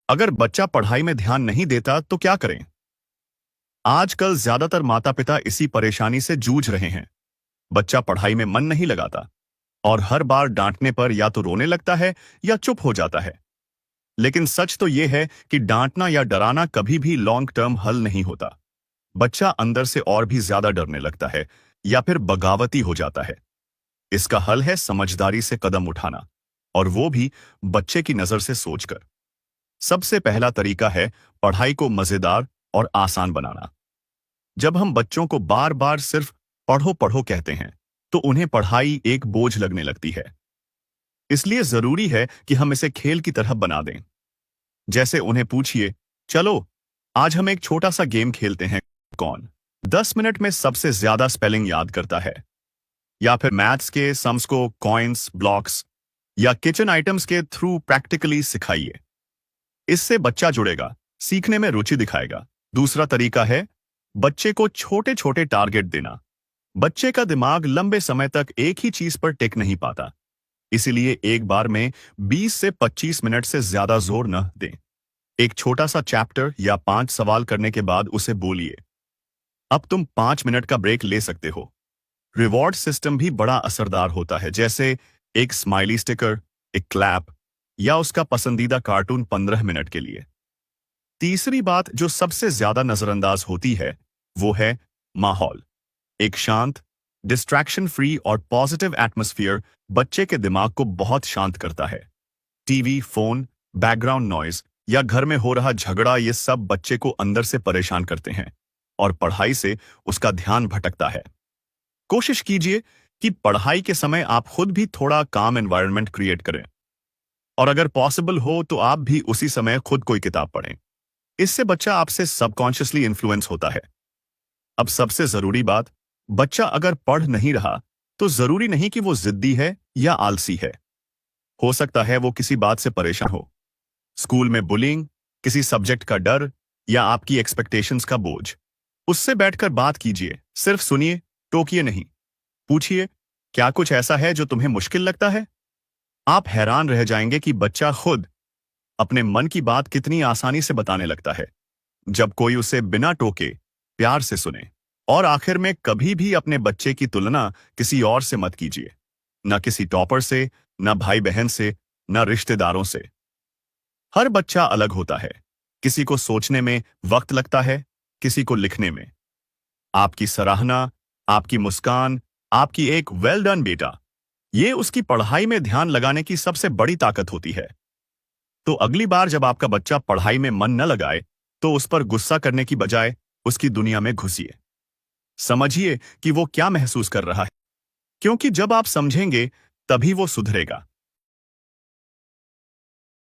अगर बच्चा पढ़ाई में ध्यान नहीं देता तो क्या करें? आजकल ज्यादातर माता पिता इसी परेशानी से जूझ रहे हैं। बच्चा पढ़ाई में मन नहीं लगाता और हर बार डांटने पर या तो रोने लगता है या चुप हो जाता है। लेकिन सच तो यह है कि डांटना या डराना कभी भी लॉन्ग टर्म हल नहीं होता। बच्चा अंदर से और भी ज्यादा डरने लगता है या फिर बगावती हो जाता है। इसका हल है समझदारी से कदम उठाना, और वो भी बच्चे की नजर से सोचकर। सबसे पहला तरीका है पढ़ाई को मजेदार और आसान बनाना। जब हम बच्चों को बार बार सिर्फ पढ़ो पढ़ो कहते हैं तो उन्हें पढ़ाई एक बोझ लगने लगती है। इसलिए जरूरी है कि हम इसे खेल की तरह बना दें। जैसे उन्हें पूछिए, चलो आज हम एक छोटा सा गेम खेलते हैं, कौन 10 मिनट में सबसे ज्यादा स्पेलिंग याद करता है। या फिर मैथ्स के सम्स को कॉइन्स, ब्लॉक्स या किचन आइटम्स के थ्रू प्रैक्टिकली सिखाइए। इससे बच्चा जुड़ेगा, सीखने में रुचि दिखाएगा। दूसरा तरीका है बच्चे को छोटे छोटे टारगेट देना। बच्चे का दिमाग लंबे समय तक एक ही चीज पर टिक नहीं पाता, इसीलिए एक बार में 20 से 25 मिनट से ज्यादा जोर न दें। एक छोटा सा चैप्टर या 5 सवाल करने के बाद उसे बोलिए, अब तुम 5 मिनट का ब्रेक ले सकते हो। रिवॉर्ड सिस्टम भी बड़ा असरदार होता है, जैसे एक स्माइली स्टिकर, एक क्लैप या उसका पसंदीदा कार्टून 15 मिनट के लिए। तीसरी बात जो सबसे ज्यादा नजरअंदाज होती है वो है माहौल। एक शांत, डिस्ट्रैक्शन फ्री और पॉजिटिव एटमॉस्फेयर बच्चे के दिमाग को बहुत शांत करता है। टीवी, फोन, बैकग्राउंड नॉइज या घर में हो रहा झगड़ा, ये सब बच्चे को अंदर से परेशान करते हैं और पढ़ाई से उसका ध्यान भटकता है। कोशिश कीजिए कि पढ़ाई के समय आप खुद भी थोड़ा काम एनवायरनमेंट क्रिएट करें, और अगर पॉसिबल हो तो आप भी उसी समय खुद कोई किताब पढ़ें। इससे बच्चा आपसे सबकॉन्शियसली इन्फ्लुएंस होता है। अब सबसे जरूरी बात, बच्चा अगर पढ़ नहीं रहा तो जरूरी नहीं कि वो जिद्दी है या आलसी है। हो सकता है वो किसी बात से परेशान हो, स्कूल में बुलिंग, किसी सब्जेक्ट का डर या आपकी एक्सपेक्टेशंस का बोझ। उससे बैठकर बात कीजिए, सिर्फ सुनिए, टोकिए नहीं। पूछिए, क्या कुछ ऐसा है जो तुम्हें मुश्किल लगता है? आप हैरान रह जाएंगे कि बच्चा खुद अपने मन की बात कितनी आसानी से बताने लगता है जब कोई उसे बिना टोके प्यार से सुने। और आखिर में, कभी भी अपने बच्चे की तुलना किसी और से मत कीजिए। न किसी टॉपर से, न भाई बहन से, न रिश्तेदारों से। हर बच्चा अलग होता है। किसी को सोचने में वक्त लगता है, किसी को लिखने में। आपकी सराहना, आपकी मुस्कान, आपकी एक वेल डन बेटा, ये उसकी पढ़ाई में ध्यान लगाने की सबसे बड़ी ताकत होती है। तो अगली बार जब आपका बच्चा पढ़ाई में मन न लगाए तो उस पर गुस्सा करने की बजाय उसकी दुनिया में घुसिए। समझिए कि वो क्या महसूस कर रहा है, क्योंकि जब आप समझेंगे तभी वो सुधरेगा।